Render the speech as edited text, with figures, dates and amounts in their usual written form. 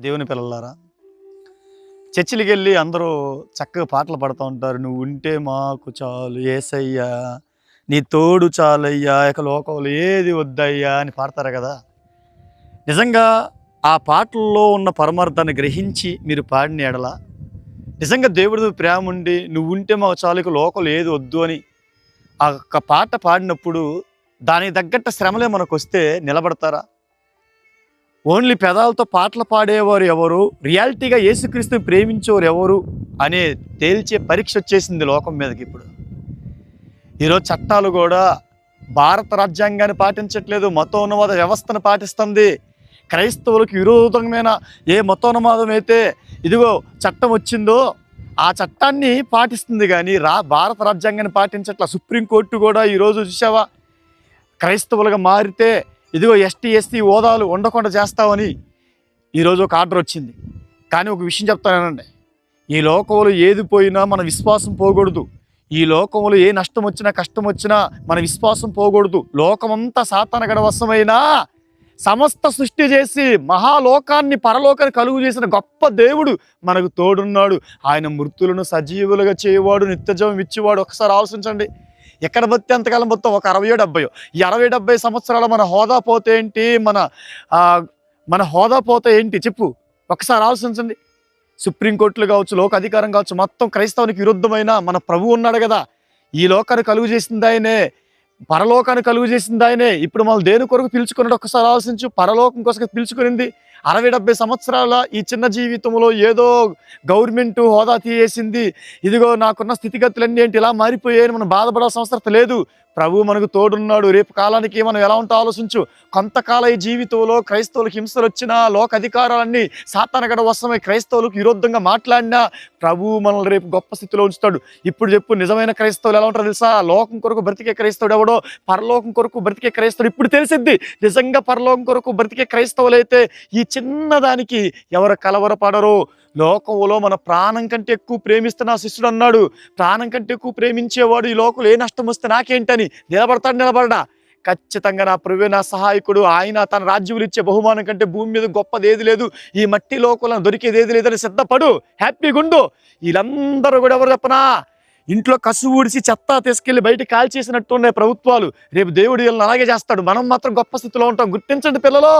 దేవుని పిల్లలారా, చర్చిలకి వెళ్ళి అందరూ చక్కగా పాటలు పాడుతూ ఉంటారు. నువ్వు ఉంటే మాకు చాలు యేసయ్యా, నీ తోడు చాలయ్యా, ఇక లోకంలో ఏది వద్దయ్యా అని పాడతారు కదా. నిజంగా ఆ పాటల్లో ఉన్న పరమార్థాన్ని గ్రహించి మీరు పాడిన ఎడల నిజంగా దేవుడి ప్రేమ ఉండి నువ్వు ఉంటే మాకు చాలు ఇక లోకంలో ఏది వద్దు అని ఆ ఒక్క పాట పాడినప్పుడు దానికి తగ్గట్టు శ్రమలే మనకు వస్తే నిలబడతారా? ఓన్లీ పెదాలతో పాటలు పాడేవారు ఎవరు, రియాలిటీగా యేసుక్రీస్తుని ప్రేమించేవారు ఎవరు అనే తేల్చే పరీక్ష వచ్చేసింది లోకం మీదకి. ఇప్పుడు ఈరోజు చట్టాలు కూడా భారత రాజ్యాంగాన్ని పాటించట్లేదు, మతోన్మాద వ్యవస్థను పాటిస్తుంది. క్రైస్తవులకు విరోధమైన ఏ మతోన్మాదం అయితే ఇదిగో చట్టం వచ్చిందో ఆ చట్టాన్ని పాటిస్తుంది, కానీ భారత రాజ్యాంగాన్ని పాటించట్ల. సుప్రీంకోర్టు కూడా ఈరోజు చూసావా, క్రైస్తవులుగా మారితే ఇదిగో ఎస్టీ ఎస్సీ హోదాలు ఉండకుండా చేస్తామని ఈరోజు ఒక ఆర్డర్ వచ్చింది. కానీ ఒక విషయం చెప్తానండి, ఈ లోకంలో ఏది పోయినా మన విశ్వాసం పోకూడదు. ఈ లోకంలో ఏ నష్టం వచ్చినా కష్టం వచ్చినా మన విశ్వాసం పోకూడదు. లోకమంతా సాతానగడ వశమైనా సమస్త సృష్టి చేసి మహాలోకాన్ని పరలోకాన్ని కలుగు చేసిన గొప్ప దేవుడు మనకు తోడున్నాడు. ఆయన మృతులను సజీవులుగా చేయవాడు, నిత్యజీవం ఇచ్చేవాడు. ఒకసారి ఆలోచించండి, ఎక్కడ బతితే ఎంతకాలం మొత్తం ఒక 60-70 ఈ 60-70 సంవత్సరాల మన హోదా పోతే ఏంటి, మన హోదా పోతే ఏంటి చెప్పు. ఒకసారి ఆలోచించండి. సుప్రీంకోర్టులు కావచ్చు, లోక అధికారం కావచ్చు, మొత్తం క్రైస్తవానికి విరుద్ధమైన మన ప్రభువు ఉన్నాడు కదా. ఈ లోకాన్ని కలుగు చేసింది ఆయనే, పరలోకాన్ని కలుగు చేసింది ఆయనే. ఇప్పుడు మనం దేని కొరకు పిలుచుకున్నాడు ఒకసారి ఆలోచించు. పరలోకం కోసం పిలుచుకునింది. 60-70 సంవత్సరాల ఈ చిన్న జీవితంలో ఏదో గవర్నమెంట్ హోదా తీయేసింది, ఇదిగో నాకున్న స్థితిగతులన్నీ ఏంటి ఇలా మారిపోయాయని మనం బాధపడాల్సిన అవసరం లేదు. ప్రభు మనకు తోడున్నాడు. రేపు కాలానికి మనం ఎలా ఉంటో ఆలోచించు. కొంతకాల ఈ జీవితంలో క్రైస్తవులకు హింసలు వచ్చినా, లోక అధికారాలన్నీ సాతానగడ వశమై క్రైస్తవులకు విరుద్ధంగా మాట్లాడినా ప్రభు మనల్ని రేపు గొప్ప స్థితిలో ఉంచుతాడు. ఇప్పుడు చెప్పు, నిజమైన క్రైస్తవులు ఎలా ఉంటారో తెలుసా? లోకం కొరకు బ్రతికే క్రైస్తవుడు ఎవడో, పరలోకం కొరకు బ్రతికే క్రైస్తవుడు ఇప్పుడు తెలిసిద్ది. నిజంగా పరలోకం కొరకు బ్రతికే క్రైస్తవులైతే ఈ చిన్నదానికి ఎవరు కలవరపడరు. లోకంలో మన ప్రాణం కంటే ఎక్కువ ప్రేమిస్తున్న శిష్యుడు అన్నాడు, ప్రాణం కంటే ఎక్కువ ప్రేమించేవాడు ఈ లోకంలో ఏ నష్టం వస్తే నాకేంటని నిలబడడా? ఖచ్చితంగా నా ప్రభువే నా సహాయకుడు, ఆయన తన రాజ్యములు ఇచ్చే బహుమానం కంటే భూమి మీద గొప్పది ఏది లేదు, ఈ మట్టి లోకంలో దొరికేది ఏది లేదని సిద్ధపడు, హ్యాపీగా ఉండు. వీళ్ళందరూ కూడా ఎవరు చెప్పనా, ఇంట్లో కసు ఊడిసి చెత్త తీసుకెళ్లి బయట కాల్చేసినట్టు ఉన్నాయి ప్రభుత్వాలు. రేపు దేవుడు వీళ్ళని అలాగే చేస్తాడు. మనం మాత్రం గొప్ప స్థితిలో ఉంటాం. గుర్తించండి పిల్లలు.